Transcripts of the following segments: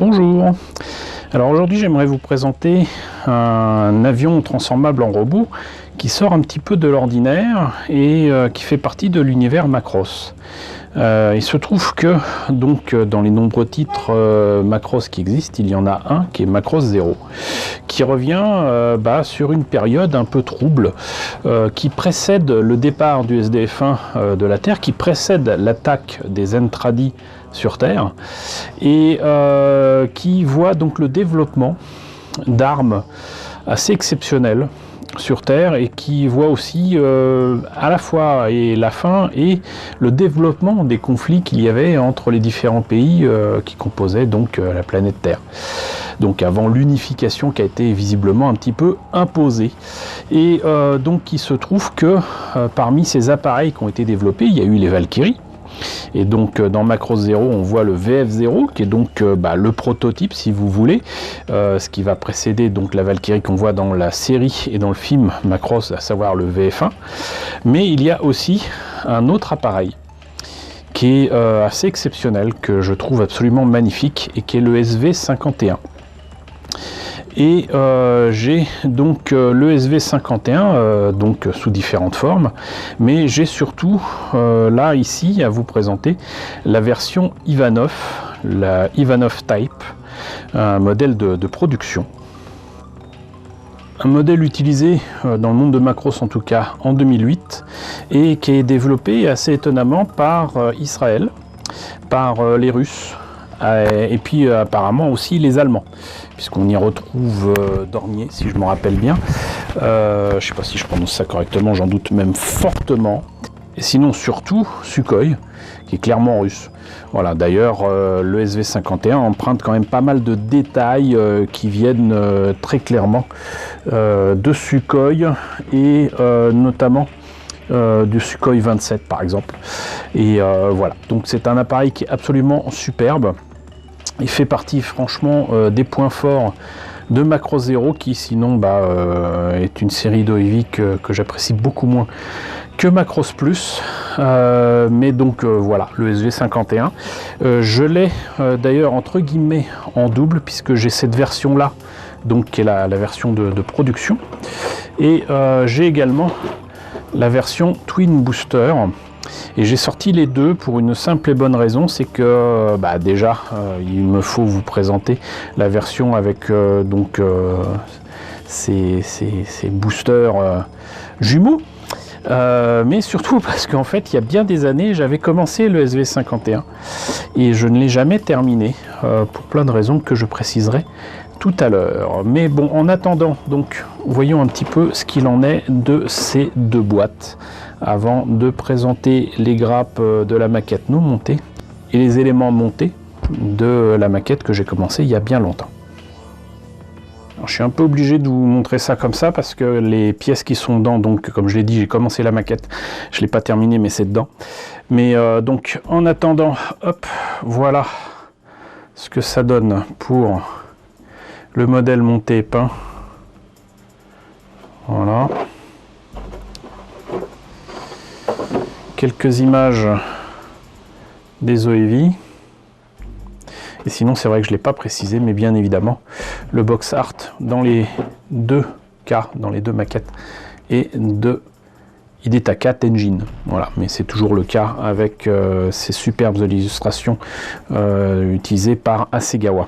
Bonjour. Alors aujourd'hui j'aimerais vous présenter un avion transformable en robot qui sort un petit peu de l'ordinaire et qui fait partie de l'univers Macross. Il se trouve que donc dans les nombreux titres Macross qui existent, il y en a un qui est Macross 0, qui revient sur une période un peu trouble qui précède le départ du SDF-1 de la Terre, qui précède l'attaque des Zentradi sur Terre et qui voit donc le développement d'armes assez exceptionnelles sur Terre et qui voit aussi à la fois la fin et le développement des conflits qu'il y avait entre les différents pays qui composaient donc la planète Terre. Donc avant l'unification qui a été visiblement un petit peu imposée. Et donc il se trouve que parmi ces appareils qui ont été développés, il y a eu les Valkyries. Et donc dans Macross 0 on voit le VF0 qui est donc le prototype si vous voulez, ce qui va précéder donc la Valkyrie qu'on voit dans la série et dans le film Macross, à savoir le VF1. Mais il y a aussi un autre appareil qui est assez exceptionnel, que je trouve absolument magnifique, et qui est le SV51. Et j'ai donc le SV51 donc sous différentes formes, mais j'ai surtout là ici à vous présenter la version Ivanov, la Ivanov Type, un modèle de production. Un modèle utilisé dans le monde de Macross en tout cas en 2008 et qui est développé assez étonnamment par Israël, par les Russes et puis apparemment aussi les Allemands, puisqu'on y retrouve Dornier, si je me rappelle bien. Je ne sais pas si je prononce ça correctement, j'en doute même fortement. Et sinon surtout Sukhoi, qui est clairement russe. Voilà, d'ailleurs le SV51 emprunte quand même pas mal de détails qui viennent très clairement de Sukhoi et notamment du Sukhoi 27 par exemple. Et voilà, donc c'est un appareil qui est absolument superbe. Il fait partie franchement des points forts de Macross 0, qui sinon est une série d'OEV que j'apprécie beaucoup moins que Macross Plus. Mais donc voilà, le SV51. Je l'ai d'ailleurs entre guillemets en double, puisque j'ai cette version là, donc qui est la version de production. Et j'ai également la version Twin Booster. Et j'ai sorti les deux pour une simple et bonne raison, c'est que déjà il me faut vous présenter la version avec ces boosters jumeaux, mais surtout parce qu'en fait il y a bien des années j'avais commencé le SV51 et je ne l'ai jamais terminé pour plein de raisons que je préciserai tout à l'heure. Mais bon, en attendant, donc voyons un petit peu ce qu'il en est de ces deux boîtes avant de présenter les grappes de la maquette non montée et les éléments montés de la maquette que j'ai commencé il y a bien longtemps. Alors, je suis un peu obligé de vous montrer ça comme ça parce que les pièces qui sont dedans, donc comme je l'ai dit, j'ai commencé la maquette, je ne l'ai pas terminée mais c'est dedans. Mais donc en attendant, hop, voilà ce que ça donne pour le modèle monté et peint. Voilà. Quelques images des OEV. Et sinon, c'est vrai que je ne l'ai pas précisé, mais bien évidemment, le box art dans les deux cas, dans les deux maquettes, et de Hidetaka Tenjin. Voilà, mais c'est toujours le cas avec ces superbes illustrations utilisées par Hasegawa.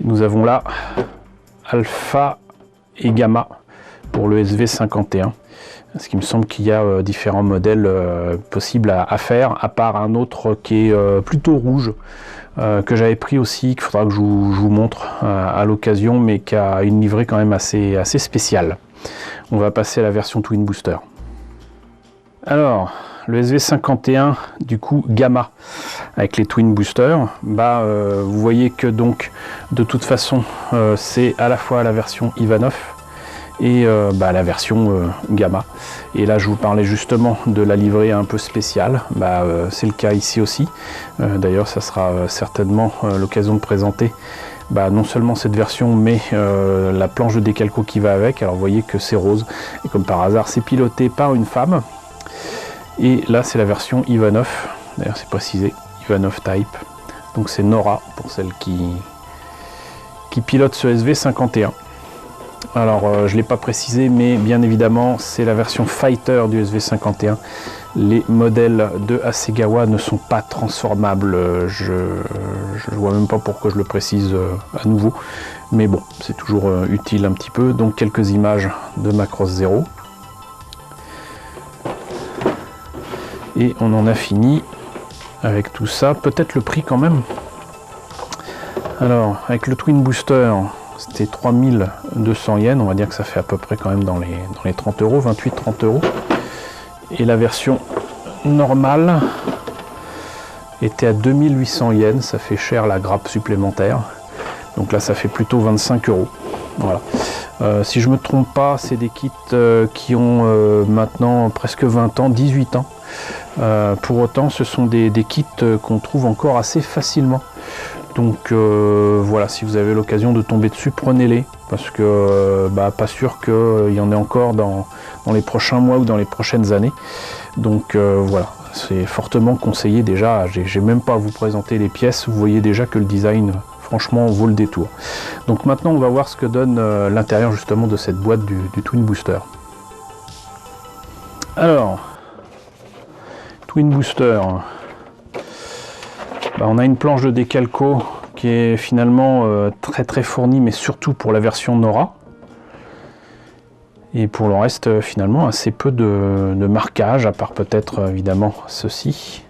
Nous avons là alpha et gamma pour le SV51. Parce qu'il me semble qu'il y a différents modèles possibles à faire, à part un autre qui est plutôt rouge, que j'avais pris aussi, qu'il faudra que je vous montre à l'occasion, mais qui a une livrée quand même assez spéciale. On va passer à la version Twin Booster. Alors, le SV51, du coup, gamma, avec les Twin Boosters, vous voyez que donc, de toute façon, c'est à la fois la version Ivanov, et la version gamma. Et là je vous parlais justement de la livrée un peu spéciale, c'est le cas ici aussi. D'ailleurs ça sera certainement l'occasion de présenter non seulement cette version mais la planche de décalco qui va avec. Alors vous voyez que c'est rose et comme par hasard c'est piloté par une femme. Et là c'est la version Ivanov, d'ailleurs c'est précisé, Ivanov Type. Donc c'est Nora pour celle qui pilote ce SV51. Alors je ne l'ai pas précisé, mais bien évidemment c'est la version Fighter du SV51. Les modèles de Hasegawa ne sont pas transformables. Je vois même pas pourquoi je le précise à nouveau. Mais bon, c'est toujours utile un petit peu. Donc quelques images de Macross Zero. Et on en a fini avec tout ça. Peut-être le prix quand même. Alors, avec le Twin Booster, c'était 3200 yens. On va dire que ça fait à peu près quand même dans les 30 euros, 28-30 euros. Et la version normale était à 2800 yens. Ça fait cher la grappe supplémentaire. Donc là, ça fait plutôt 25 euros. Voilà. Si je ne me trompe pas, c'est des kits qui ont maintenant presque 20 ans, 18 ans. Pour autant, ce sont des kits qu'on trouve encore assez facilement. Donc voilà, si vous avez l'occasion de tomber dessus, prenez-les. Parce que pas sûr qu'il y en ait encore dans les prochains mois ou dans les prochaines années. Donc voilà, c'est fortement conseillé déjà. J'ai même pas à vous présenter les pièces. Vous voyez déjà que le design, franchement, vaut le détour. Donc maintenant, on va voir ce que donne l'intérieur justement de cette boîte du Twin Booster. Alors, Twin Booster, on a une planche de décalco qui est finalement très fournie, mais surtout pour la version Nora. Et pour le reste, finalement, assez peu de marquage, à part peut-être évidemment ceci.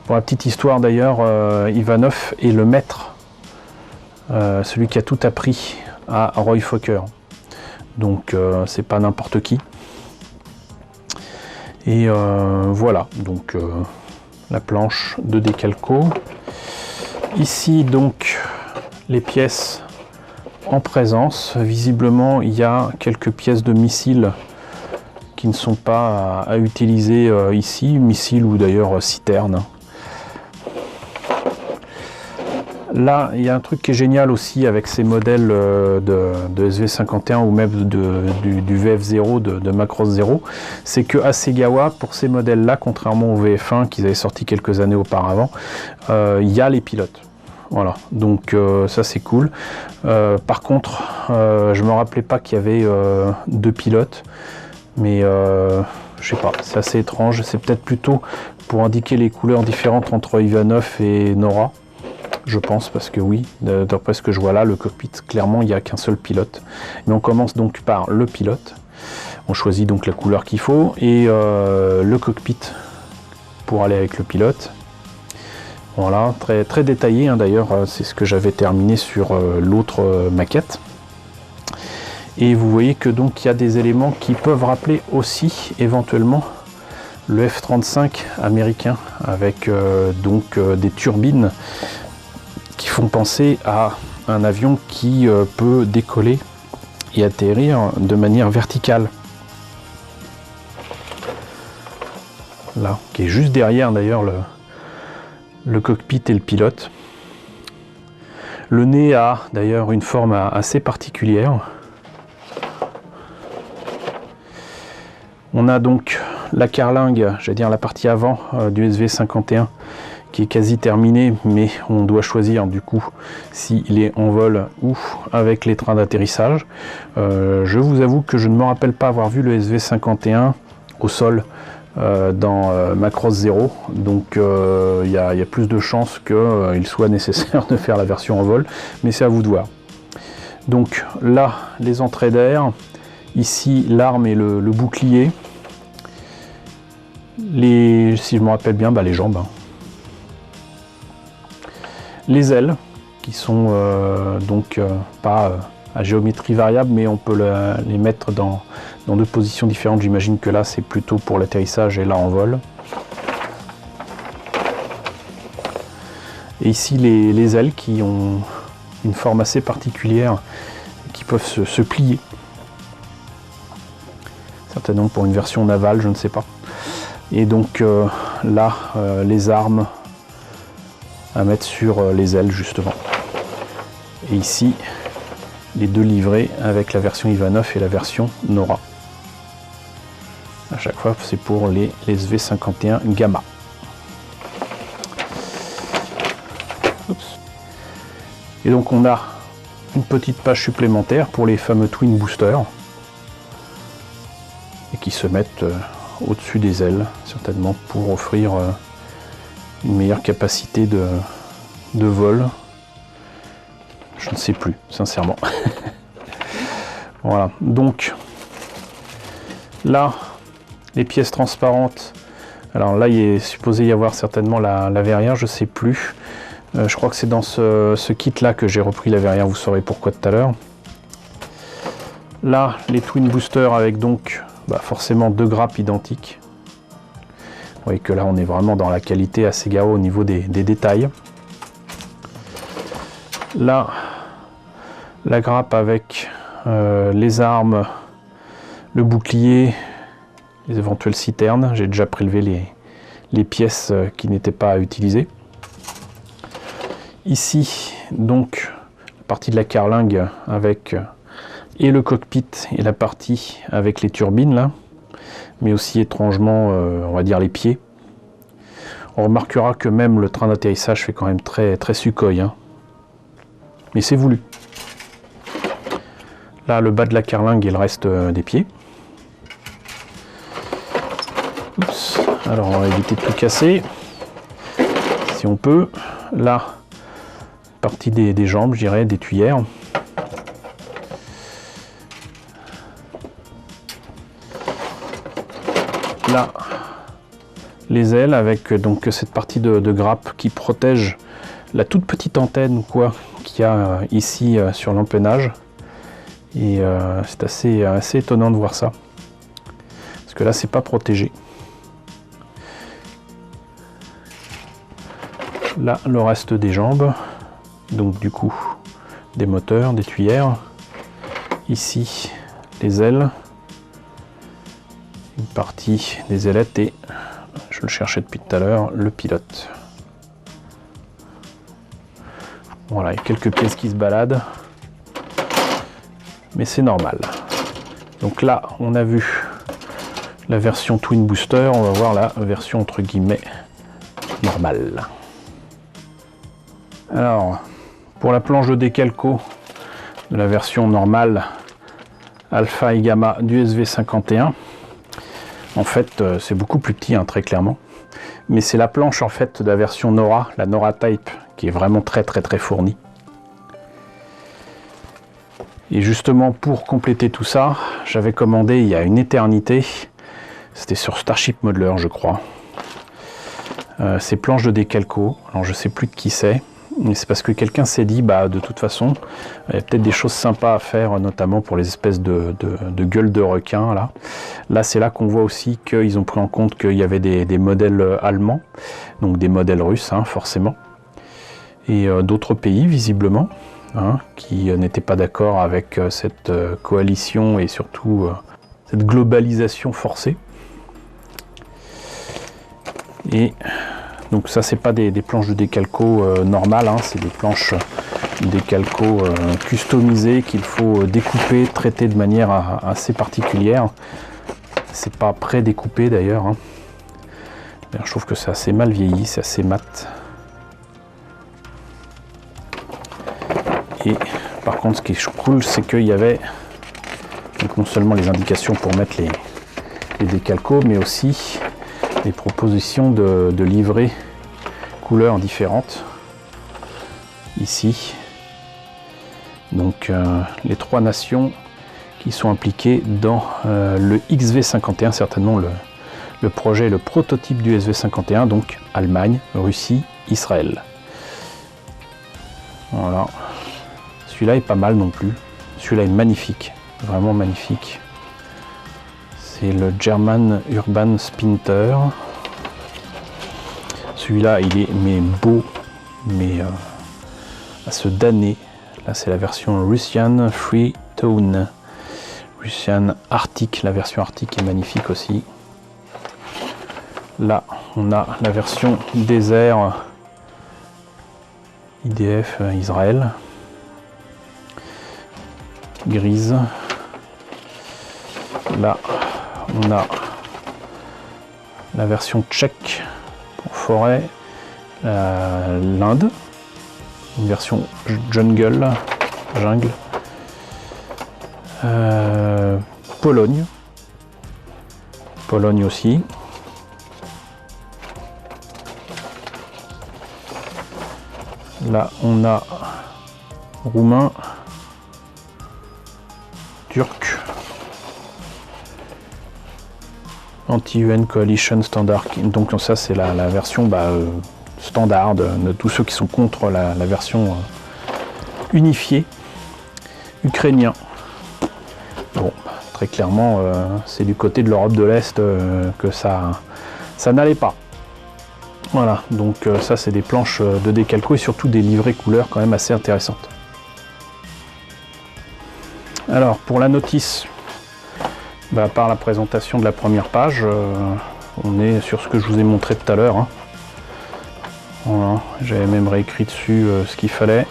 Pour la petite histoire d'ailleurs, Ivanov est le maître, celui qui a tout appris à Roy Fokker. Donc c'est pas n'importe qui. Et voilà, donc la planche de décalco. Ici donc les pièces en présence. Visiblement il y a quelques pièces de missiles qui ne sont pas à utiliser ici, missiles ou d'ailleurs citernes. Là, il y a un truc qui est génial aussi avec ces modèles de SV51 ou même du VF0 de Macross Zero, c'est que Hasegawa, pour ces modèles-là, contrairement au VF1 qu'ils avaient sorti quelques années auparavant, il y a les pilotes. Voilà, donc ça c'est cool. Par contre, je me rappelais pas qu'il y avait deux pilotes, mais je sais pas, c'est assez étrange. C'est peut-être plutôt pour indiquer les couleurs différentes entre Ivanov et Nora. Je pense, parce que oui, d'après ce que je vois là, le cockpit, clairement, il n'y a qu'un seul pilote. Mais on commence donc par le pilote. On choisit donc la couleur qu'il faut et le cockpit pour aller avec le pilote. Voilà, très détaillé, hein, d'ailleurs, c'est ce que j'avais terminé sur l'autre maquette. Et vous voyez que donc il y a des éléments qui peuvent rappeler aussi éventuellement le F-35 américain avec donc des turbines qui font penser à un avion qui peut décoller et atterrir de manière verticale. Là, qui est juste derrière d'ailleurs le cockpit et le pilote. Le nez a d'ailleurs une forme assez particulière. On a donc la carlingue, j'allais dire la partie avant du SV51, qui est quasi terminé, mais on doit choisir du coup s'il est en vol ou avec les trains d'atterrissage. Je vous avoue que je ne me rappelle pas avoir vu le SV51 au sol dans Macross Zero, donc il y a plus de chances qu'il soit nécessaire de faire la version en vol, mais c'est à vous de voir. Donc là, les entrées d'air, ici l'arme et le bouclier, si je me rappelle bien, les jambes. Les ailes, qui sont donc pas à géométrie variable, mais on peut les mettre dans deux positions différentes. J'imagine que là, c'est plutôt pour l'atterrissage et là en vol. Et ici, les ailes qui ont une forme assez particulière, qui peuvent se plier. Certainement pour une version navale, je ne sais pas. Et donc là, les armes à mettre sur les ailes justement. Et ici, les deux livrets avec la version Ivanov et la version Nora. À chaque fois, c'est pour les SV51 Gamma. Et donc on a une petite page supplémentaire pour les fameux Twin Boosters et qui se mettent au-dessus des ailes, certainement pour offrir une meilleure capacité de vol. Je ne sais plus, sincèrement. Voilà, donc là, les pièces transparentes. Alors là, il est supposé y avoir certainement la verrière, je ne sais plus. Je crois que c'est dans ce kit-là que j'ai repris la verrière, vous saurez pourquoi tout à l'heure. Là, les Twin Boosters avec donc forcément 2 grappes identiques. Vous voyez que là, on est vraiment dans la qualité assez gao au niveau des détails. Là, la grappe avec les armes, le bouclier, les éventuelles citernes. J'ai déjà prélevé les pièces qui n'étaient pas utilisées. Ici, donc, la partie de la carlingue avec et le cockpit et la partie avec les turbines, là, mais aussi étrangement, on va dire, les pieds. On remarquera que même le train d'atterrissage fait quand même très, très Sukhoi, hein. Mais c'est voulu. Là, le bas de la carlingue et le reste des pieds. Oups. Alors, on va éviter de tout casser, si on peut. Là, partie des jambes, je dirais, des tuyères. Là, les ailes avec donc cette partie de grappe qui protège la toute petite antenne quoi qu'il y a ici sur l'empennage. Et c'est assez étonnant de voir ça. Parce que là, c'est pas protégé. Là, le reste des jambes. Donc du coup, des moteurs, des tuyères. Ici, les ailes. Une partie des ailettes et, je le cherchais depuis tout à l'heure, le pilote. Voilà, il y a quelques pièces qui se baladent. Mais c'est normal. Donc là, on a vu la version Twin Booster. On va voir la version entre guillemets normale. Alors, pour la planche de décalco de la version normale alpha et gamma du SV51, en fait, c'est beaucoup plus petit, hein, très clairement. Mais c'est la planche en fait de la version Nora, la Nora Type, qui est vraiment très fournie. Et justement, pour compléter tout ça, j'avais commandé il y a une éternité, c'était sur Starship Modeler, je crois, ces planches de décalco. Alors je sais plus de qui c'est, mais c'est parce que quelqu'un s'est dit, de toute façon, il y a peut-être des choses sympas à faire, notamment pour les espèces de gueules de requins. Là c'est là qu'on voit aussi qu'ils ont pris en compte qu'il y avait des modèles allemands, donc des modèles russes, hein, forcément, et d'autres pays, visiblement. Qui n'étaient pas d'accord avec cette coalition et surtout cette globalisation forcée. Et donc ça, c'est pas des planches de décalco normales, hein, c'est des planches de décalco customisées qu'il faut découper, traiter de manière assez particulière. C'est pas pré-découpé d'ailleurs, hein. Je trouve que c'est assez mal vieilli, c'est assez mat. Et par contre, ce qui est cool, c'est qu'il y avait donc non seulement les indications pour mettre les décalcos, mais aussi des propositions de livrets couleurs différentes. Ici, donc les 3 nations qui sont impliquées dans le XV51, certainement le projet, le prototype du SV51, donc Allemagne, Russie, Israël. Voilà. Celui-là est pas mal non plus. Celui-là est magnifique, vraiment magnifique. C'est le German Urban Sprinter. Celui-là, il est beau, mais à se damner. Là, c'est la version Russian Free Tone. Russian Arctic, la version Arctic est magnifique aussi. Là, on a la version désert IDF Israël. Grise. Là, on a la version tchèque pour forêt, l'Inde. une version jungle. Pologne aussi. Là on a roumain, turc, anti-UN Coalition Standard. Donc ça c'est la version standard de tous ceux qui sont contre la version unifiée. Ukrainien. Bon, très clairement, c'est du côté de l'Europe de l'Est que ça n'allait pas. Voilà, donc ça c'est des planches de décalco et surtout des livrets couleurs quand même assez intéressantes. Alors pour la notice, à part la présentation de la première page, on est sur ce que je vous ai montré tout à l'heure. Hein. Voilà, j'avais même réécrit dessus ce qu'il fallait.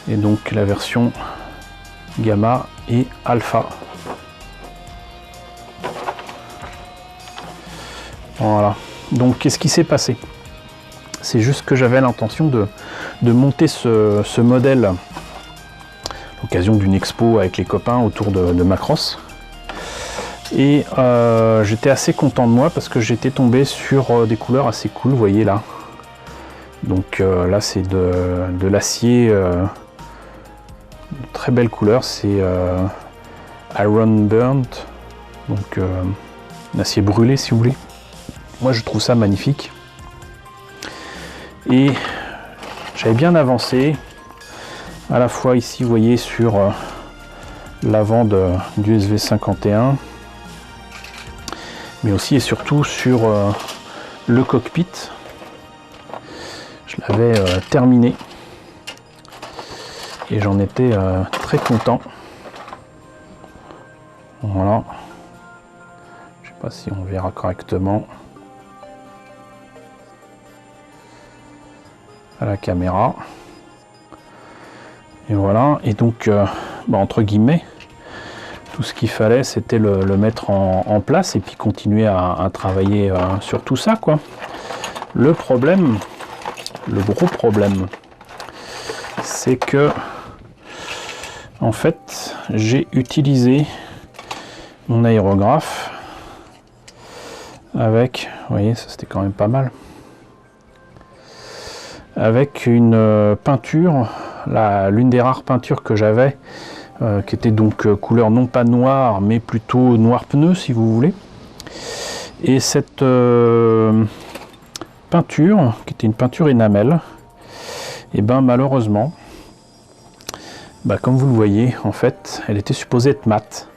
Et donc la version gamma et alpha. Voilà. Donc qu'est-ce qui s'est passé? C'est juste que j'avais l'intention de monter ce modèle à l'occasion d'une expo avec les copains autour de Macross. Et j'étais assez content de moi parce que j'étais tombé sur des couleurs assez cool, vous voyez là. Donc là c'est de l'acier, très belle couleur, c'est Iron Burnt, donc un acier brûlé si vous voulez. Moi je trouve ça magnifique. Et j'avais bien avancé, à la fois ici vous voyez sur l'avant du SV51, mais aussi et surtout sur le cockpit. Je l'avais terminé et j'en étais très content. Voilà, je sais pas si on verra correctement à la caméra. Et voilà, et donc entre guillemets, tout ce qu'il fallait c'était le mettre en place et puis continuer à travailler sur tout ça quoi. Le problème, le gros problème, c'est que en fait j'ai utilisé mon aérographe avec, vous voyez, ça c'était quand même pas mal, avec une peinture, l'une des rares peintures que j'avais, qui était donc couleur non pas noire mais plutôt noir pneu si vous voulez. Et cette peinture, qui était une peinture énamel, et ben malheureusement, comme vous le voyez, en fait elle était supposée être mate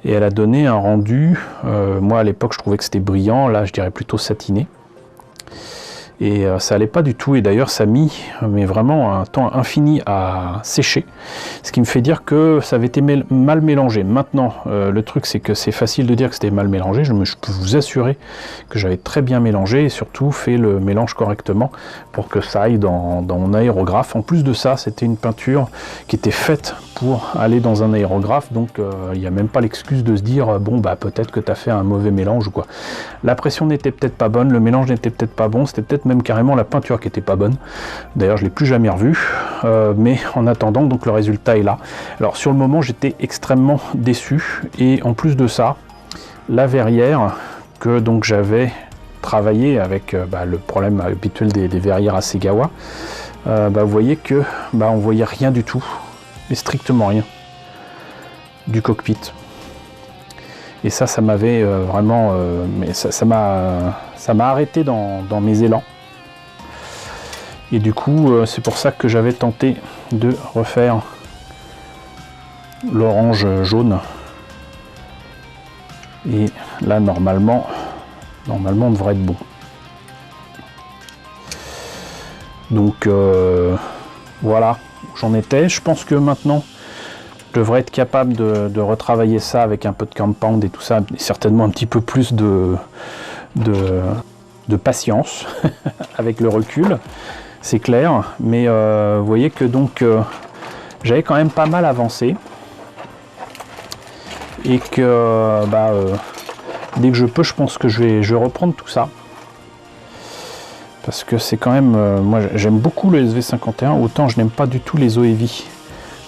et elle a donné un rendu, moi à l'époque je trouvais que c'était brillant, là je dirais plutôt satiné. Et ça allait pas du tout, et d'ailleurs ça a mis mais vraiment un temps infini à sécher, ce qui me fait dire que ça avait été mal mélangé. Maintenant le truc c'est que c'est facile de dire que c'était mal mélangé, je peux vous assurer que j'avais très bien mélangé et surtout fait le mélange correctement pour que ça aille dans mon aérographe. En plus de ça, c'était une peinture qui était faite pour aller dans un aérographe, donc il n'y a même pas l'excuse de se dire bon peut-être que tu as fait un mauvais mélange ou quoi. La pression n'était peut-être pas bonne, le mélange n'était peut-être pas bon, c'était peut-être même carrément la peinture qui était pas bonne. D'ailleurs je l'ai plus jamais revu, mais en attendant donc le résultat est là. Alors sur le moment j'étais extrêmement déçu, et en plus de ça la verrière que donc j'avais travaillé avec le problème habituel des verrières Hasegawa, vous voyez que on voyait rien du tout, mais strictement rien du cockpit. Et ça m'avait vraiment mais ça m'a arrêté dans mes élans. Et du coup c'est pour ça que j'avais tenté de refaire l'orange jaune. Et là normalement on devrait être bon. Donc voilà où j'en étais. Je pense que maintenant je devrais être capable de retravailler ça avec un peu de compound et tout ça, et certainement un petit peu plus de patience avec le recul, c'est clair. Mais vous voyez que donc j'avais quand même pas mal avancé, et que dès que je peux, je pense que je vais reprendre tout ça parce que c'est quand même... moi j'aime beaucoup le SV51, autant je n'aime pas du tout les Ohevi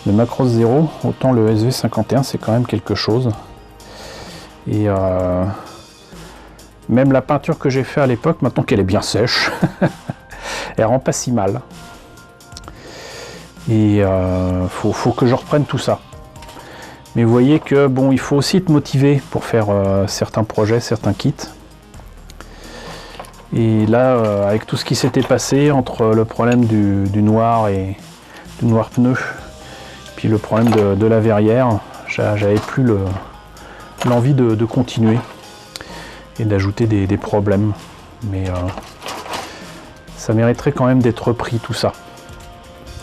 de Macross Zero, autant le SV51 c'est quand même quelque chose. Et même la peinture que j'ai fait à l'époque, maintenant qu'elle est bien sèche, elle rend pas si mal. Et faut que je reprenne tout ça. Mais vous voyez que bon, il faut aussi être motivé pour faire certains projets, certains kits. Et là, avec tout ce qui s'était passé entre le problème du noir et du noir pneu, puis le problème de la verrière, j'avais plus l'envie de continuer et d'ajouter des problèmes. Mais ça mériterait quand même d'être repris tout ça.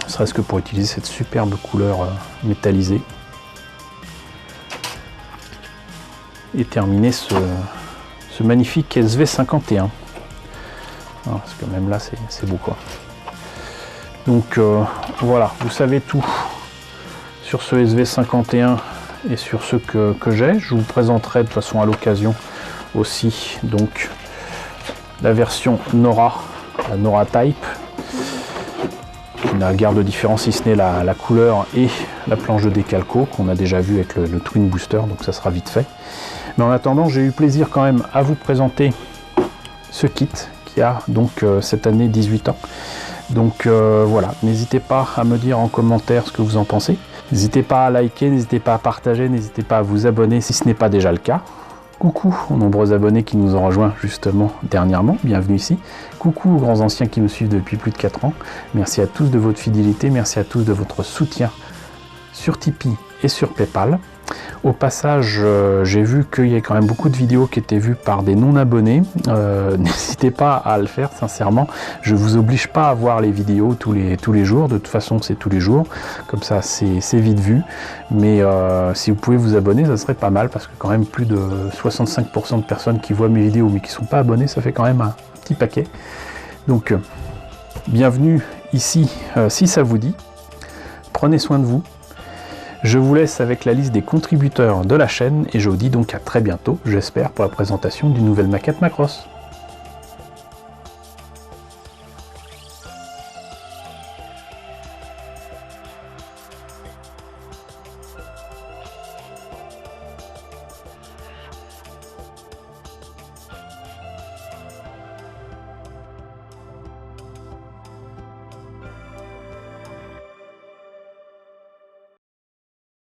Ne serait-ce que pour utiliser cette superbe couleur métallisée. Et terminer ce magnifique SV51. Parce que même là c'est beau quoi. Donc voilà, vous savez tout sur ce SV51 et sur ce que j'ai. Je vous présenterai de toute façon à l'occasion aussi donc la version Nora, la Nora Type, qui n'a guère de différence si ce n'est la couleur et la planche de décalco qu'on a déjà vu avec le Twin Booster, donc ça sera vite fait. Mais en attendant, j'ai eu plaisir quand même à vous présenter ce kit qui a donc cette année 18 ans. Donc voilà, n'hésitez pas à me dire en commentaire ce que vous en pensez. N'hésitez pas à liker, n'hésitez pas à partager, n'hésitez pas à vous abonner si ce n'est pas déjà le cas. Coucou aux nombreux abonnés qui nous ont rejoints justement dernièrement, bienvenue ici. Coucou aux grands anciens qui nous suivent depuis plus de 4 ans. Merci à tous de votre fidélité, merci à tous de votre soutien sur Tipeee et sur Paypal. Au passage, j'ai vu qu'il y a quand même beaucoup de vidéos qui étaient vues par des non-abonnés. N'hésitez pas à le faire, sincèrement. Je ne vous oblige pas à voir les vidéos tous les jours. De toute façon, c'est tous les jours. Comme ça, c'est vite vu. Mais si vous pouvez vous abonner, ça serait pas mal. Parce que quand même, plus de 65% de personnes qui voient mes vidéos mais qui ne sont pas abonnées, ça fait quand même un petit paquet. Donc, bienvenue ici, si ça vous dit. Prenez soin de vous. Je vous laisse avec la liste des contributeurs de la chaîne et je vous dis donc à très bientôt, j'espère, pour la présentation d'une nouvelle maquette Macross.